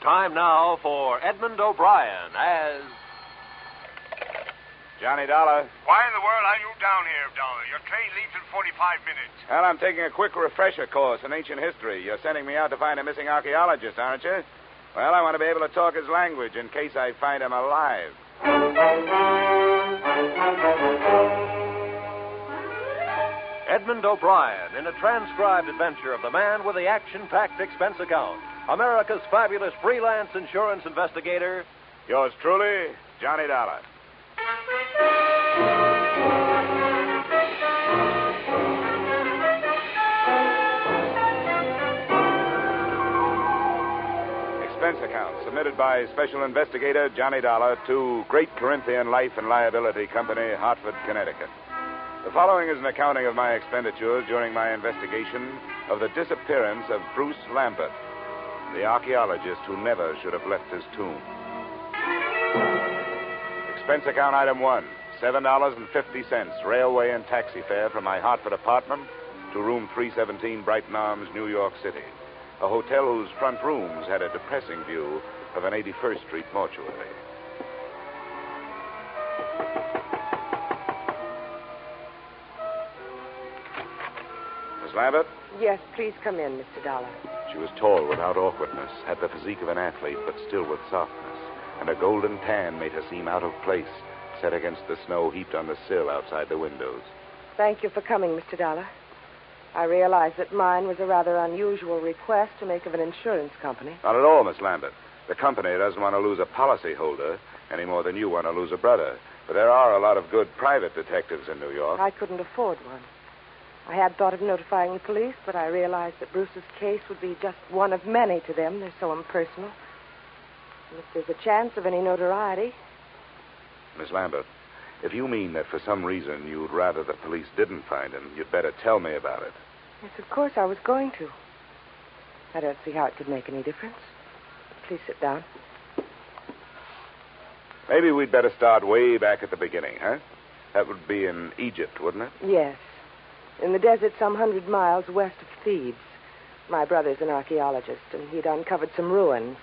time now for Edmund O'Brien as... Johnny Dollar. Why in the world are you down here, Dollar? Your train leaves in 45 minutes. Well, I'm taking a quick refresher course in ancient history. You're sending me out to find a missing archaeologist, aren't you? Well, I want to be able to talk his language in case I find him alive. Edmund O'Brien in a transcribed adventure of the man with the action-packed expense account. America's fabulous freelance insurance investigator. Yours truly, Johnny Dollar. Expense account submitted by Special Investigator Johnny Dollar to Great Corinthian Life and Liability Company, Hartford, Connecticut. The following is an accounting of my expenditures during my investigation of the disappearance of Bruce Lambert, the archaeologist who never should have left his tomb. Expense account item 1, $7.50, railway and taxi fare from my Hartford apartment to room 317, Brighton Arms, New York City, a hotel whose front rooms had a depressing view of an 81st Street mortuary. Miss Lambert? Yes, please come in, Mr. Dollar. She was tall without awkwardness, had the physique of an athlete, but still with softness, and a golden tan made her seem out of place, set against the snow heaped on the sill outside the windows. Thank you for coming, Mr. Dollar. I realize that mine was a rather unusual request to make of an insurance company. Not at all, Miss Lambert. The company doesn't want to lose a policyholder any more than you want to lose a brother. But there are a lot of good private detectives in New York. I couldn't afford one. I had thought of notifying the police, but I realized that Bruce's case would be just one of many to them. They're so impersonal. And if there's a chance of any notoriety... Miss Lambert, if you mean that for some reason you'd rather the police didn't find him, you'd better tell me about it. Yes, of course I was going to. I don't see how it could make any difference. Please sit down. Maybe we'd better start way back at the beginning, huh? That would be in Egypt, wouldn't it? Yes. In the desert some 100 miles west of Thebes. My brother's an archaeologist, and he'd uncovered some ruins.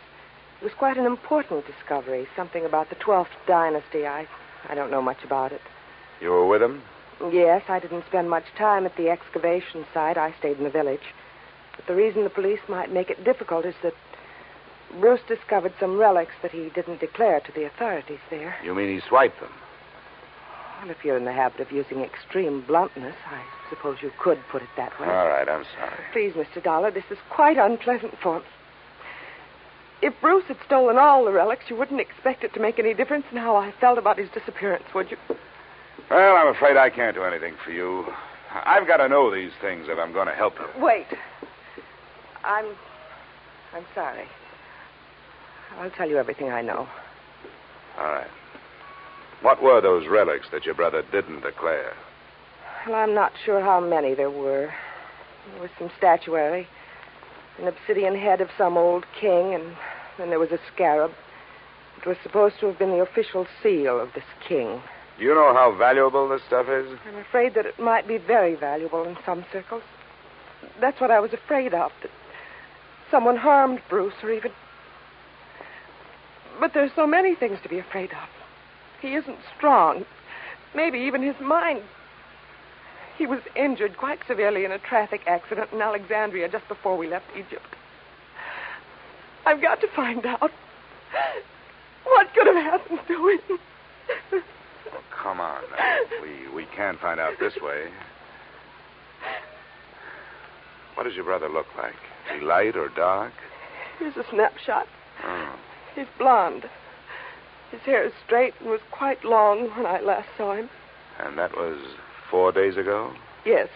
It was quite an important discovery, something about the 12th dynasty. I don't know much about it. You were with him? Yes, I didn't spend much time at the excavation site. I stayed in the village. But the reason the police might make it difficult is that Bruce discovered some relics that he didn't declare to the authorities there. You mean he swiped them? Well, if you're in the habit of using extreme bluntness, I suppose you could put it that way. All right, I'm sorry. Please, Mr. Dollar, this is quite unpleasant for me. If Bruce had stolen all the relics, you wouldn't expect it to make any difference in how I felt about his disappearance, would you? Well, I'm afraid I can't do anything for you. I've got to know these things if I'm going to help you. Wait. I'm sorry. I'll tell you everything I know. All right. What were those relics that your brother didn't declare? Well, I'm not sure how many there were. There was some statuary, an obsidian head of some old king, and then there was a scarab. It was supposed to have been the official seal of this king. Do you know how valuable this stuff is? I'm afraid that it might be very valuable in some circles. That's what I was afraid of, that someone harmed Bruce or even... But there's so many things to be afraid of. He isn't strong. Maybe even his mind. He was injured quite severely in a traffic accident in Alexandria just before we left Egypt. I've got to find out what could have happened to him. Oh, come on. We can't find out this way. What does your brother look like? Is he light or dark? Here's a snapshot. Oh. He's blonde. His hair is straight and was quite long when I last saw him. And that was 4 days ago? Yes.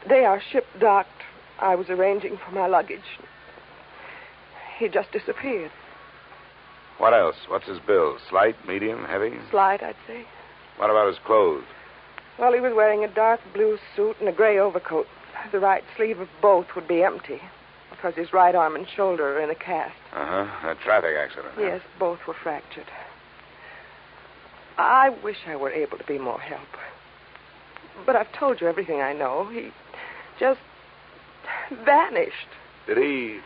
The day our ship docked, I was arranging for my luggage. He just disappeared. What else? What's his bill? Slight, medium, heavy? Slight, I'd say. What about his clothes? Well, he was wearing a dark blue suit and a gray overcoat. The right sleeve of both would be empty, because his right arm and shoulder are in a cast. Uh-huh. A traffic accident. Huh? Yes, both were fractured. I wish I were able to be more help. But I've told you everything I know. He just vanished. Did he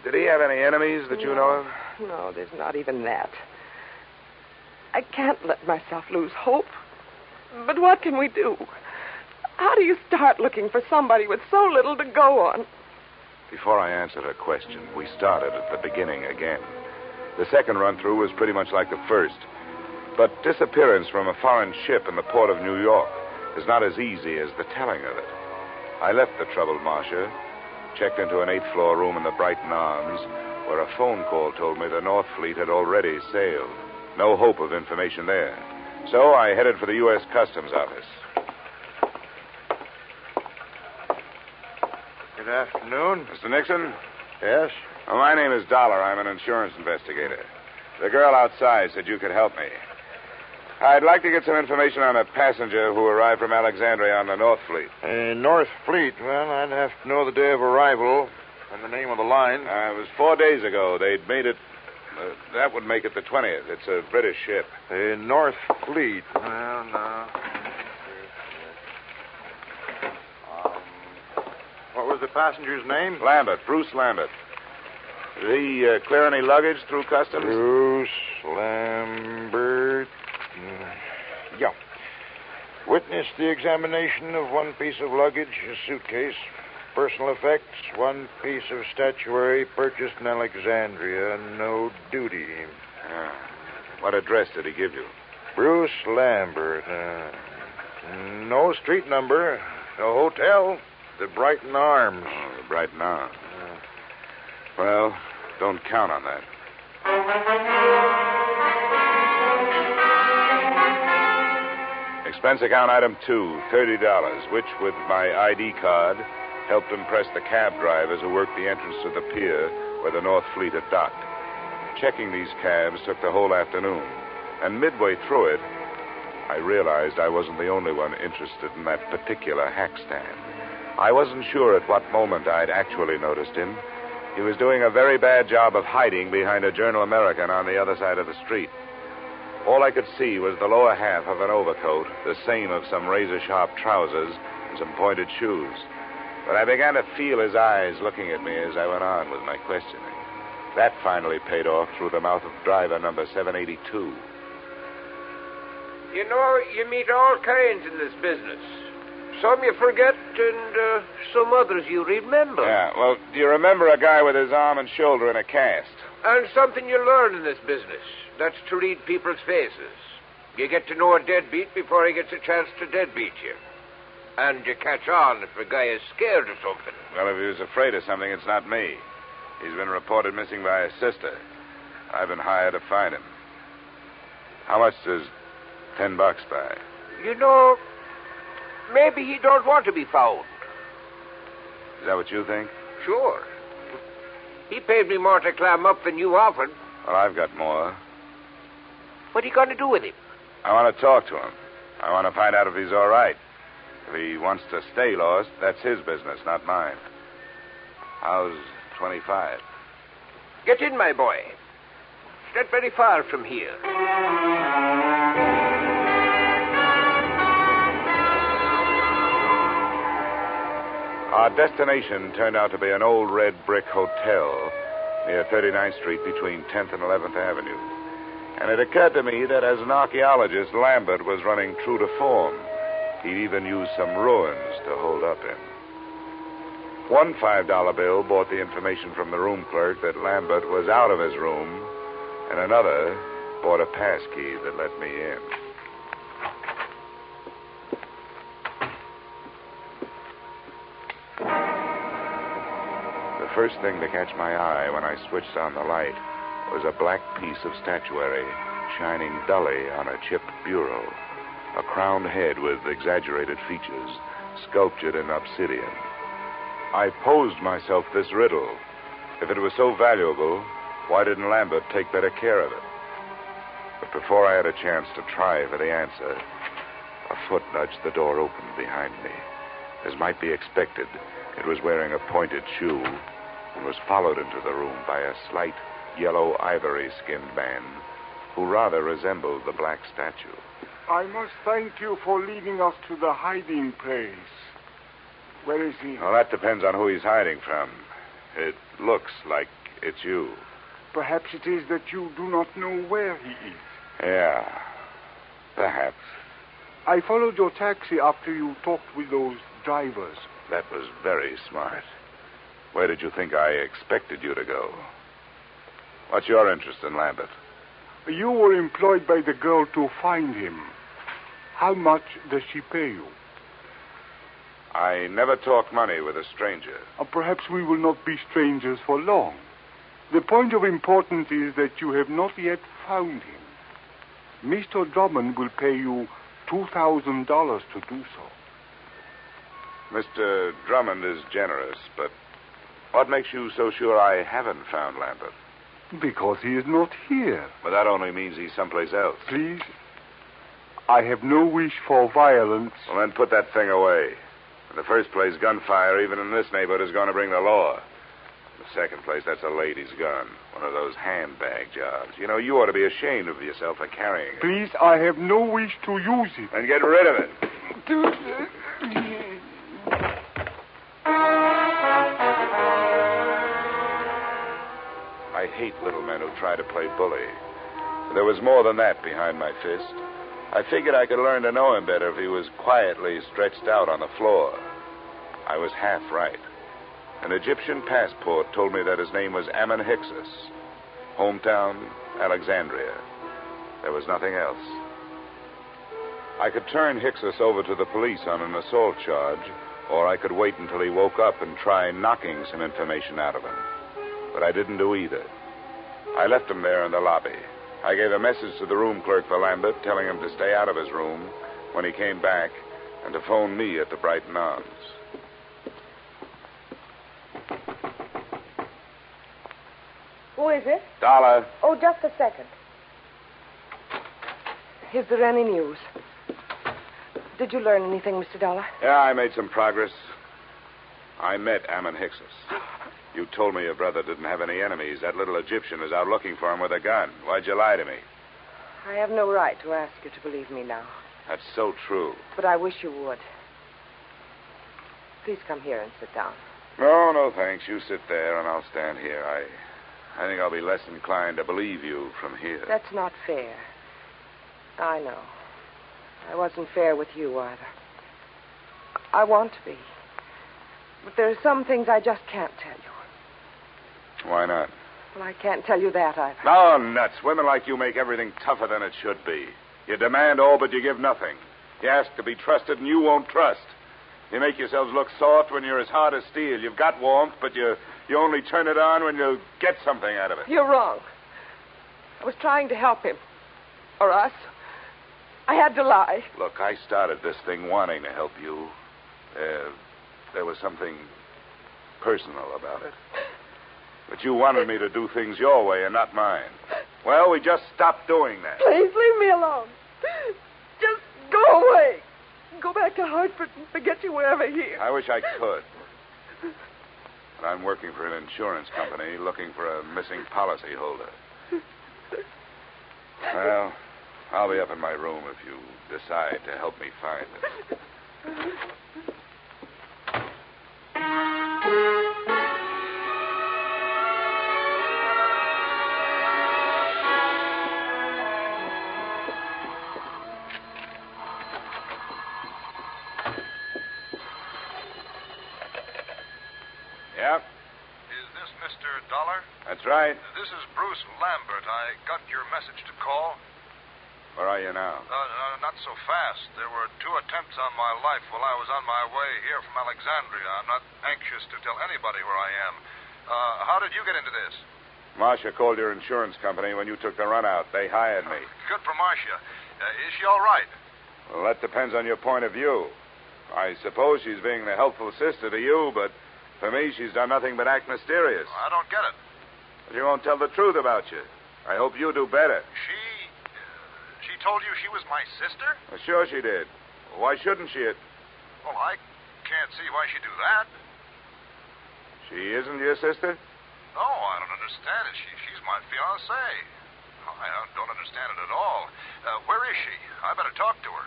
Did he have any enemies that you know of? No, there's not even that. I can't let myself lose hope. But what can we do? How do you start looking for somebody with so little to go on? Before I answered her question, we started at the beginning again. The second run-through was pretty much like the first. But disappearance from a foreign ship in the port of New York is not as easy as the telling of it. I left the troubled Marcia, checked into an 8th-floor room in the Brighton Arms, where a phone call told me the North Fleet had already sailed. No hope of information there. So I headed for the U.S. Customs Office. Good afternoon. Mr. Nixon? Yes? Well, my name is Dollar. I'm an insurance investigator. The girl outside said you could help me. I'd like to get some information on a passenger who arrived from Alexandria on the North Fleet. North Fleet. Well, I'd have to know the day of arrival and the name of the line. It was 4 days ago. They'd made it... that would make it the 20th. It's a British ship. North Fleet. Well, no. What was the passenger's name? Lambert. Bruce Lambert. Did he clear any luggage through customs? Bruce Lambert. Yeah. Witnessed the examination of one piece of luggage, a suitcase, personal effects, one piece of statuary purchased in Alexandria, no duty. What address did he give you? Bruce Lambert. No street number, no hotel, the Brighton Arms. Oh, the Brighton Arms. Well, don't count on that. Expense account item 2, $30, which, with my ID card, helped impress the cab drivers who worked the entrance to the pier where the North Fleet had docked. Checking these cabs took the whole afternoon, and midway through it, I realized I wasn't the only one interested in that particular hack stand. I wasn't sure at what moment I'd actually noticed him. He was doing a very bad job of hiding behind a Journal American on the other side of the street. All I could see was the lower half of an overcoat, the seam of some razor-sharp trousers, and some pointed shoes. But I began to feel his eyes looking at me as I went on with my questioning. That finally paid off through the mouth of driver number 782. You know, you meet all kinds in this business. Some you forget, and some others you remember. Yeah, well, do you remember a guy with his arm and shoulder in a cast? And something you learn in this business. That's to read people's faces. You get to know a deadbeat before he gets a chance to deadbeat you. And you catch on if a guy is scared of something. Well, if he was afraid of something, it's not me. He's been reported missing by his sister. I've been hired to find him. How much does $10 buy? You know, maybe he don't want to be found. Is that what you think? Sure. He paid me more to climb up than you offered. Well, I've got more. What are you going to do with him? I want to talk to him. I want to find out if he's all right. If he wants to stay lost, that's his business, not mine. How's 25? Get in, my boy. It's not very far from here. Our destination turned out to be an old red brick hotel near 39th Street between 10th and 11th Avenue. And it occurred to me that as an archaeologist, Lambert was running true to form. He'd even used some ruins to hold up in. One $5 bill brought the information from the room clerk that Lambert was out of his room, and another brought a pass key that let me in. The first thing to catch my eye when I switched on the light was a black piece of statuary shining dully on a chipped bureau, a crowned head with exaggerated features sculptured in obsidian. I posed myself this riddle. If it was so valuable, why didn't Lambert take better care of it? But before I had a chance to try for the answer, a foot nudged the door open behind me. As might be expected, it was wearing a pointed shoe and was followed into the room by a slight yellow ivory-skinned man who rather resembled the black statue. I must thank you for leading us to the hiding place. Where is he? Well, that depends on who he's hiding from. It looks like it's you. Perhaps it is that you do not know where he is. Yeah, perhaps. I followed your taxi after you talked with those drivers. That was very smart. Where did you think I expected you to go? What's your interest in Lambert? You were employed by the girl to find him. How much does she pay you? I never talk money with a stranger. Perhaps we will not be strangers for long. The point of importance is that you have not yet found him. Mr. Drummond will pay you $2,000 to do so. Mr. Drummond is generous, but what makes you so sure I haven't found Lambert? Because he is not here. But that only means he's someplace else. Please, I have no wish for violence. Well, then put that thing away. In the first place, gunfire, even in this neighborhood, is going to bring the law. In the second place, that's a lady's gun. One of those handbag jobs. You know, you ought to be ashamed of yourself for carrying it. Please, I have no wish to use it. Then get rid of it. I hate little men who try to play bully. There was more than that behind my fist. I figured I could learn to know him better if he was quietly stretched out on the floor. I was half right. An Egyptian passport told me that his name was Ammon Hyksos. Hometown, Alexandria. There was nothing else. I could turn Hyksos over to the police on an assault charge, or I could wait until he woke up and try knocking some information out of him. But I didn't do either. I left him there in the lobby. I gave a message to the room clerk for Lambert, telling him to stay out of his room when he came back and to phone me at the Brighton Arms. Who is it? Dollar. Oh, just a second. Is there any news? Did you learn anything, Mr. Dollar? Yeah, I made some progress. I met Ammon Hyksos. You told me your brother didn't have any enemies. That little Egyptian is out looking for him with a gun. Why'd you lie to me? I have no right to ask you to believe me now. That's so true. But I wish you would. Please come here and sit down. No, thanks. You sit there and I'll stand here. I think I'll be less inclined to believe you from here. That's not fair. I know. I wasn't fair with you either. I want to be. But there are some things I just can't tell you. Why not? Well, I can't tell you that either. No, nuts. Women like you make everything tougher than it should be. You demand all, but you give nothing. You ask to be trusted, and you won't trust. You make yourselves look soft when you're as hard as steel. You've got warmth, but you only turn it on when you get something out of it. You're wrong. I was trying to help him. Or us. I had to lie. Look, I started this thing wanting to help you. There was something personal about it. But you wanted me to do things your way and not mine. Well, we just stopped doing that. Please leave me alone. Just go away. Go back to Hartford and forget you were ever here. I wish I could. But I'm working for an insurance company looking for a missing policy holder. Well, I'll be up in my room if you decide to help me find it. Yep. Is this Mr. Dollar? That's right. This is Bruce Lambert. I got your message to call. Where are you now? Not so fast. There were 2 attempts on my life while I was on my way here from Alexandria. I'm not anxious to tell anybody where I am. How did you get into this? Marcia called your insurance company when you took the run out. They hired me. Good for Marcia. Is she all right? Well, that depends on your point of view. I suppose she's being the helpful sister to you, but for me, she's done nothing but act mysterious. I don't get it. She won't tell the truth about you. I hope you do better. She told you she was my sister? Well, sure she did. Why shouldn't she? Well, I can't see why she'd do that. She isn't your sister? No, I don't understand it. She's my fiancée. I don't understand it at all. Where is she? I better talk to her.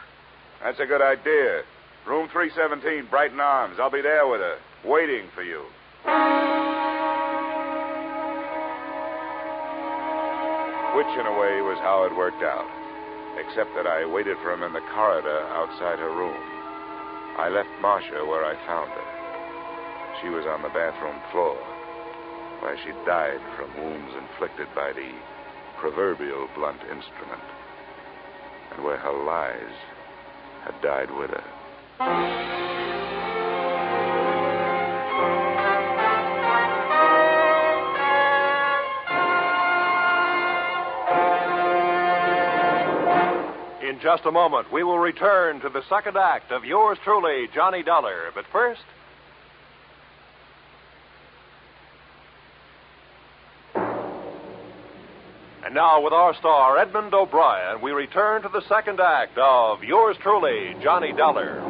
That's a good idea. Room 317, Brighton Arms. I'll be there with her, waiting for you. Which, in a way, was how it worked out. Except that I waited for him in the corridor outside her room. I left Marcia where I found her. She was on the bathroom floor, where she died from wounds inflicted by the proverbial blunt instrument, and where her lies had died with her. In just a moment, we will return to the second act of yours truly, Johnny Dollar. But first... And now, with our star, Edmund O'Brien, we return to the second act of yours truly, Johnny Dollar.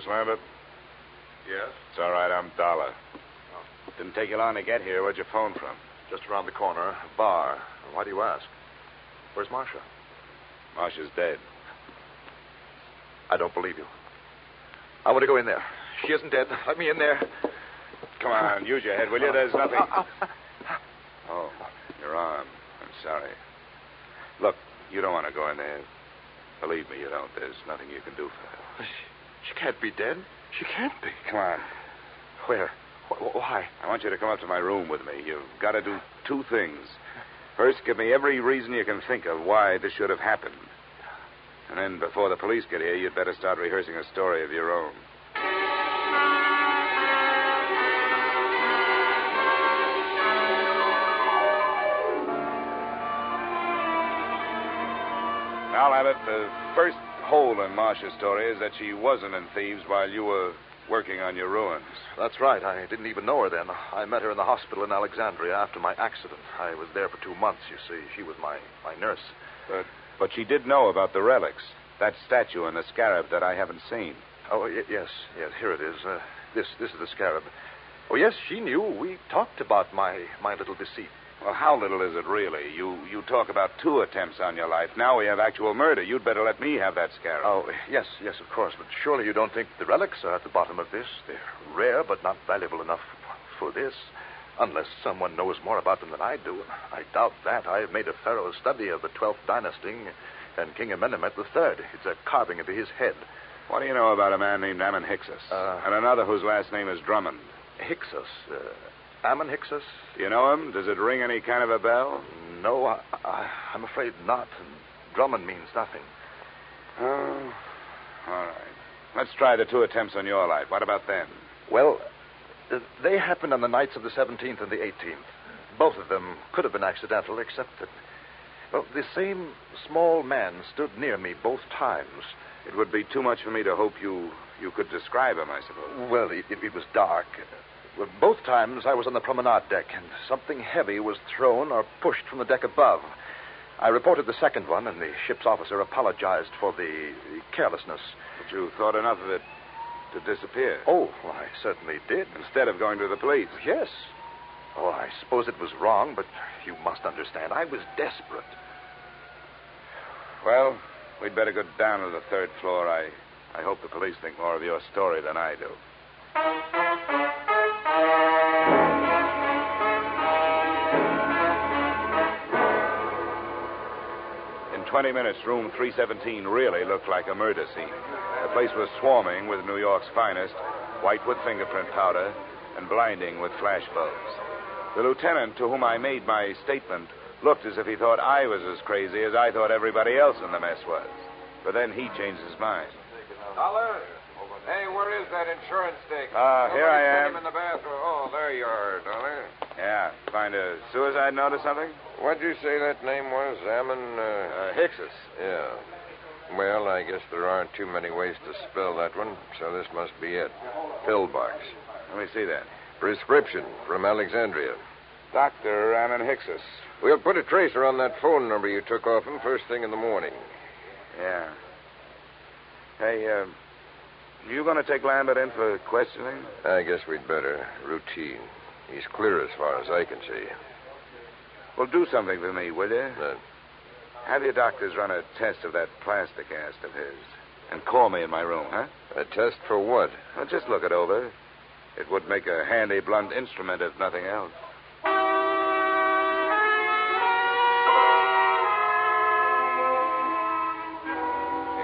Lambert? Yes? It's all right, I'm Dollar. Didn't take you long to get here. Where'd you phone from? Just around the corner, a bar. Why do you ask? Where's Marcia? Marcia's dead. I don't believe you. I want to go in there. She isn't dead. Let me in there. Come on, use your head, will you? There's nothing... Oh, your arm. I'm sorry. Look, you don't want to go in there. Believe me, you don't. There's nothing you can do for her. She can't be dead. She can't be. Come on. Where? Why? I want you to come up to my room with me. You've got to do two things. First, give me every reason you can think of why this should have happened. And then, before the police get here, you'd better start rehearsing a story of your own. Now, Lambert, the first hole in Marcia's story is that she wasn't in Thieves while you were working on your ruins. That's right. I didn't even know her then. I met her in the hospital in Alexandria after my accident. I was there for 2 months, you see. She was my nurse. But she did know about the relics. That statue and the scarab that I haven't seen. Oh, yes. Here it is. This is the scarab. Oh, yes, she knew. We talked about my little deceit. Well, how little is it really? You talk about 2 attempts on your life. Now we have actual murder. You'd better let me have that scarab. Oh, yes, of course. But surely you don't think the relics are at the bottom of this? They're rare, but not valuable enough for this. Unless someone knows more about them than I do. I doubt that. I've made a thorough study of the 12th dynasty and King Amenemhet III. It's a carving into his head. What do you know about a man named Ammon Hyksos? And another whose last name is Drummond? Hyksos? Ammon Hyksos? Do you know him? Does it ring any kind of a bell? No, I'm afraid not. Drummond means nothing. Oh, all right. Let's try the 2 attempts on your life. What about them? Well, they happened on the nights of the 17th and the 18th. Both of them could have been accidental, except that, well, the same small man stood near me both times. It would be too much for me to hope you could describe him, I suppose. Well, it was dark. Well, both times I was on the promenade deck, and something heavy was thrown or pushed from the deck above. I reported the second one, and the ship's officer apologized for the carelessness. But you thought enough of it to disappear? Oh, well, I certainly did. Instead of going to the police? Yes. Oh, I suppose it was wrong, but you must understand, I was desperate. Well, we'd better go down to the 3rd floor. I hope the police think more of your story than I do. In 20 minutes, room 317 really looked like a murder scene. The place was swarming with New York's finest, white with fingerprint powder and blinding with flash bulbs. The lieutenant to whom I made my statement looked as if he thought I was as crazy as I thought everybody else in the mess was. But then he changed his mind. Dollar? Hey, where is that insurance stick? Here I am. Him in the bathroom. Oh, there you are, Dollar. Yeah, find a suicide note or something? What'd you say that name was? Ammon, Hyksos. Yeah. Well, I guess there aren't too many ways to spell that one, so this must be it. Pillbox. Let me see that. Prescription from Alexandria. Dr. Ammon Hyksos. We'll put a tracer on that phone number you took off him first thing in the morning. Yeah. Hey, you going to take Lambert in for questioning? I guess we'd better. Routine. He's clear as far as I can see. Well, do something for me, will you? Have your doctors run a test of that plaster cast of his. And call me in my room, huh? A test for what? Well, just look it over. It would make a handy blunt instrument if nothing else.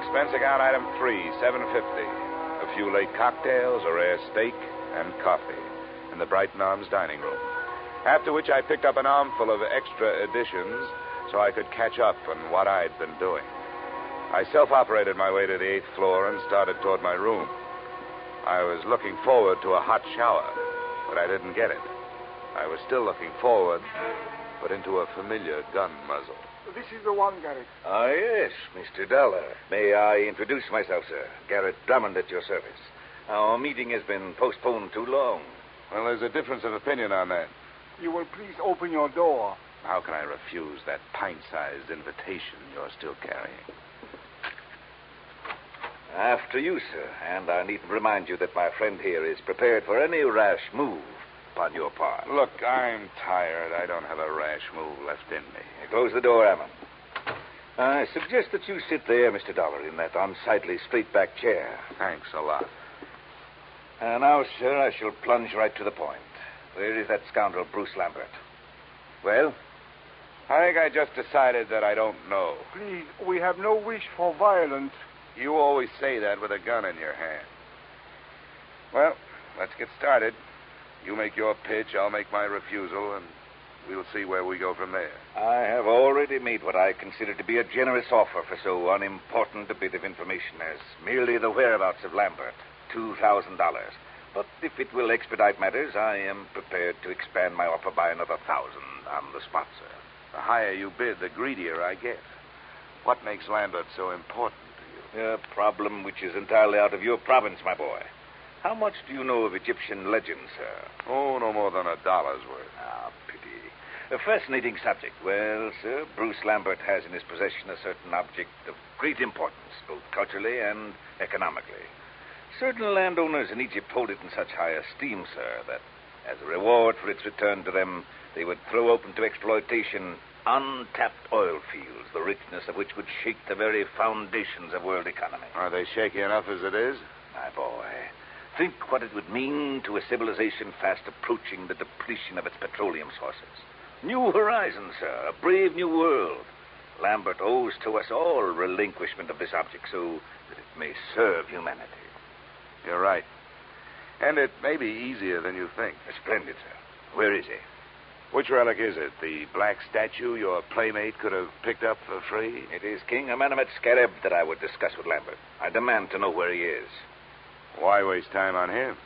Expense account item 3, $7.50. A few late cocktails, a rare steak, and coffee in the Brighton Arms dining room. After which I picked up an armful of extra editions so I could catch up on what I'd been doing. I self-operated my way to the 8th floor and started toward my room. I was looking forward to a hot shower, but I didn't get it. I was still looking forward, but into a familiar gun muzzle. This is the one, Garrett. Ah, yes, Mr. Dollar. May I introduce myself, sir? Garrett Drummond at your service. Our meeting has been postponed too long. Well, there's a difference of opinion on that. You will please open your door. How can I refuse that pint-sized invitation you're still carrying? After you, sir. And I needn't remind you that my friend here is prepared for any rash move upon your part. Look, I'm tired. I don't have a rash move left in me. Close the door, Ammon. I suggest that you sit there, Mr. Dollar, in that unsightly straight-back chair. Thanks a lot. Now, sir, I shall plunge right to the point. Where is that scoundrel, Bruce Lambert? Well? I think I just decided that I don't know. Please, we have no wish for violence. You always say that with a gun in your hand. Well, let's get started. You make your pitch, I'll make my refusal, and we'll see where we go from there. I have already made what I consider to be a generous offer for so unimportant a bit of information as merely the whereabouts of Lambert, $2,000. But if it will expedite matters, I am prepared to expand my offer by another 1,000 on the spot, sir. The higher you bid, the greedier I get. What makes Lambert so important to you? A problem which is entirely out of your province, my boy. How much do you know of Egyptian legends, sir? Oh, no more than $1 worth. Ah, pity. A fascinating subject. Well, sir, Bruce Lambert has in his possession a certain object of great importance, both culturally and economically. Certain landowners in Egypt hold it in such high esteem, sir, that as a reward for its return to them, they would throw open to exploitation untapped oil fields, the richness of which would shake the very foundations of world economy. Are they shaky enough as it is? My boy, think what it would mean to a civilization fast approaching the depletion of its petroleum sources. New horizons, sir, a brave new world. Lambert owes to us all relinquishment of this object so that it may serve humanity. You're right. And it may be easier than you think. Splendid, sir. Where is he? Which relic is it? The black statue your playmate could have picked up for free? It is King Amenemhet's scarab that I would discuss with Lambert. I demand to know where he is. Why waste time on him?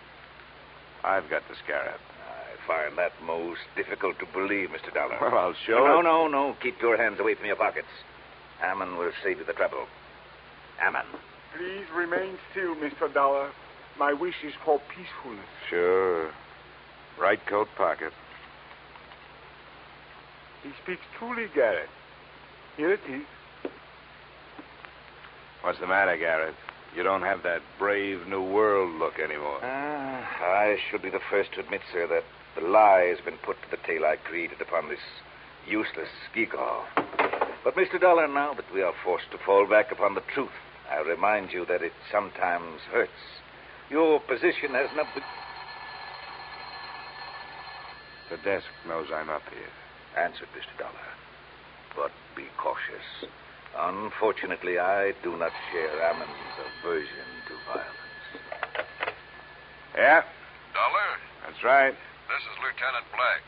I've got the scarab. I find that most difficult to believe, Mr. Dollar. Well, I'll show No. Keep your hands away from your pockets. Ammon will save you the trouble. Ammon. Please remain still, Mr. Dollar. My wish is for peacefulness. Sure. Right coat pocket. He speaks truly, Garrett. Here it is. What's the matter, Garrett? You don't have that brave new world look anymore. I should be the first to admit, sir, that the lie has been put to the tale I created upon this useless gewgaw. But, Mr. Dollar, now that we are forced to fall back upon the truth, I remind you that it sometimes hurts. Your position has not been... The desk knows I'm up here. Answered, Mr. Dollar. But be cautious. Unfortunately, I do not share Ammon's aversion to violence. Yeah? Dollar? That's right. This is Lieutenant Black.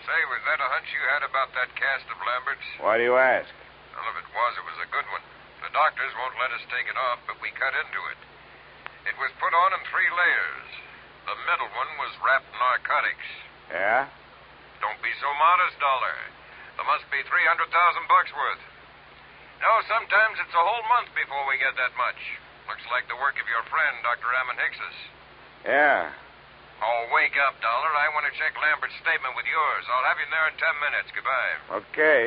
Say, was that a hunch you had about that cast of Lambert's? Why do you ask? Well, if it was a good one. The doctors won't let us take it off, but we cut into it. It was put on in 3 layers. The middle one was wrapped in narcotics. Yeah? Don't be so modest, Dollar. There must be $300,000 worth. No, sometimes it's a whole month before we get that much. Looks like the work of your friend, Dr. Ammon Hicks's. Yeah. Oh, wake up, Dollar. I want to check Lambert's statement with yours. I'll have you there in 10 minutes. Goodbye. Okay.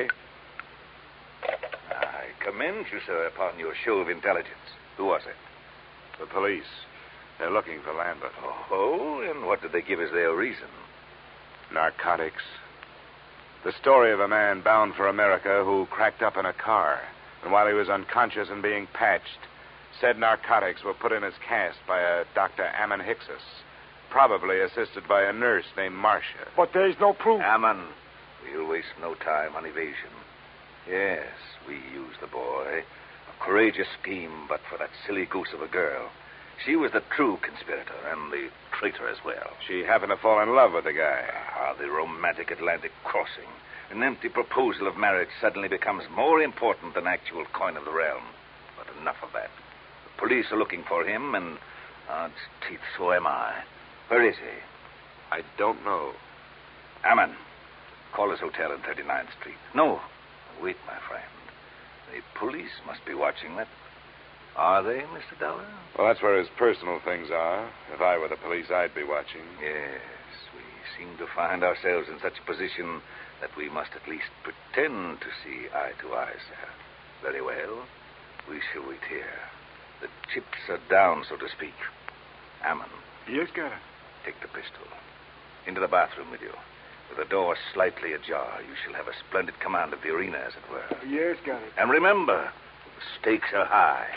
I commend you, sir, upon your show of intelligence. Who was it? The police. They're looking for Lambert. Oh, and what did they give as their reason? Narcotics. The story of a man bound for America who cracked up in a car, and while he was unconscious and being patched, said narcotics were put in his cast by a Dr. Ammon Hickses, probably assisted by a nurse named Marcia. But there's no proof. Ammon, we'll waste no time on evasion. Yes, we used the boy. A courageous scheme, but for that silly goose of a girl. She was the true conspirator and the traitor as well. She happened to fall in love with the guy. The romantic Atlantic crossing. An empty proposal of marriage suddenly becomes more important than actual coin of the realm. But enough of that. The police are looking for him, and odds teeth, so am I. Where is he? I don't know. Ammon, call his hotel in 39th Street. No, wait, my friend. The police must be watching that. Are they, Mr. Dollar? Well, that's where his personal things are. If I were the police, I'd be watching. Yes, we seem to find ourselves in such a position that we must at least pretend to see eye to eye, sir. Very well. We shall wait here. The chips are down, so to speak. Ammon. Yes, Garrett. Take the pistol. Into the bathroom with you. With the door slightly ajar, you shall have a splendid command of the arena, as it were. Yes, Garrett. And remember, the stakes are high.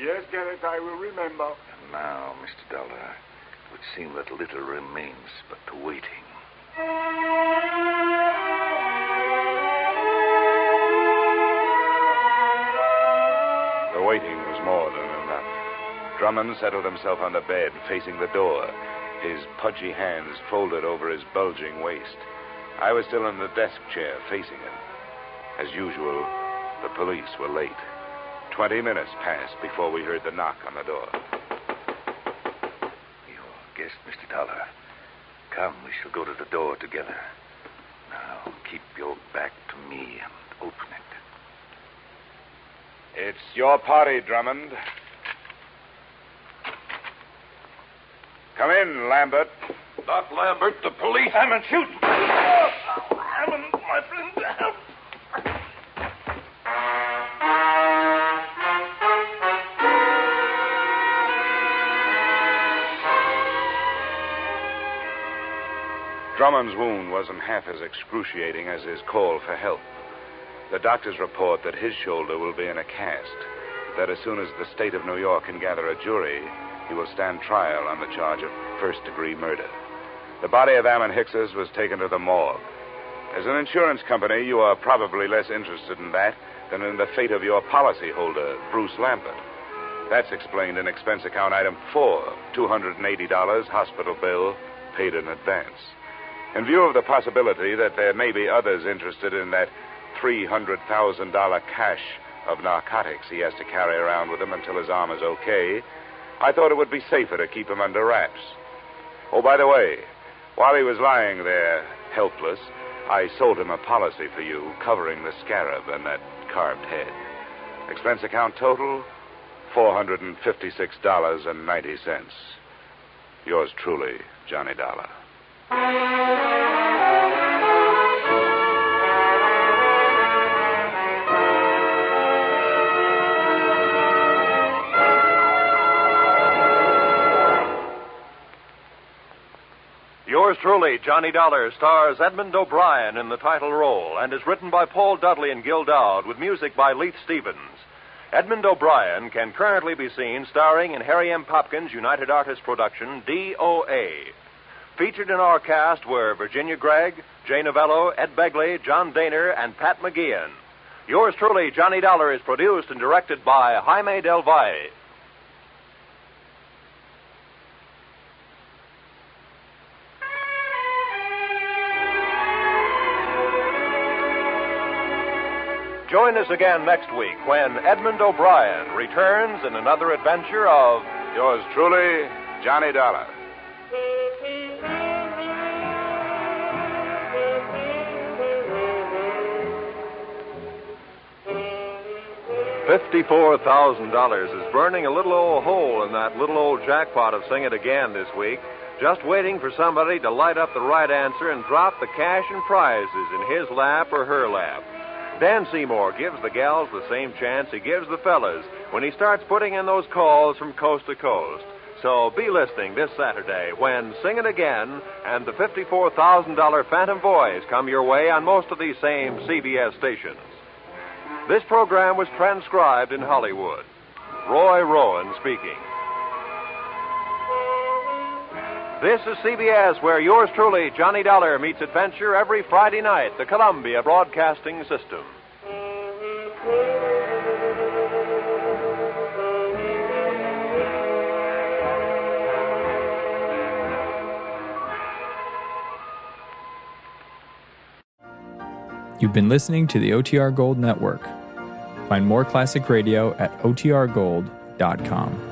Yes, Garrett, I will remember. And now, Mr. Dollar, it would seem that little remains but the waiting. The waiting was more than enough. Drummond settled himself on the bed, facing the door, his pudgy hands folded over his bulging waist. I was still in the desk chair, facing him. As usual, the police were late. 20 minutes passed before we heard the knock on the door. Your guest, Mr. Dollar. Come, we shall go to the door together. Now, keep your back to me and open it. It's your party, Drummond. Come in, Lambert. Not Lambert, the police. Ammon, shoot! Ammon, my friend, help! Drummond's wound wasn't half as excruciating as his call for help. The doctors report that his shoulder will be in a cast, that as soon as the state of New York can gather a jury, he will stand trial on the charge of first-degree murder. The body of Ammon Hickses was taken to the morgue. As an insurance company, you are probably less interested in that than in the fate of your policyholder, Bruce Lambert. That's explained in expense account item 4, $280 hospital bill paid in advance. In view of the possibility that there may be others interested in that $300,000 cache of narcotics he has to carry around with him until his arm is okay, I thought it would be safer to keep him under wraps. Oh, by the way, while he was lying there, helpless, I sold him a policy for you covering the scarab and that carved head. Expense account total, $456.90. Yours truly, Johnny Dollar. Yours truly, Johnny Dollar, stars Edmund O'Brien in the title role and is written by Paul Dudley and Gil Dowd with music by Leith Stevens. Edmund O'Brien can currently be seen starring in Harry M. Popkin's United Artists production, DOA. Featured in our cast were Virginia Gregg, Jay Novello, Ed Begley, John Daner, and Pat McGeehan. Yours truly, Johnny Dollar, is produced and directed by Jaime Del Valle. Join us again next week when Edmund O'Brien returns in another adventure of Yours truly, Johnny Dollar. $54,000 is burning a little old hole in that little old jackpot of Sing It Again this week, just waiting for somebody to light up the right answer and drop the cash and prizes in his lap or her lap. Dan Seymour gives the gals the same chance he gives the fellas when he starts putting in those calls from coast to coast. So be listening this Saturday when Sing It Again and the $54,000 Phantom Voice come your way on most of these same CBS stations. This program was transcribed in Hollywood. Roy Rowan speaking. This is CBS, where yours truly, Johnny Dollar, meets adventure every Friday night, the Columbia Broadcasting System. You've been listening to the OTR Gold Network. Find more classic radio at otrgold.com.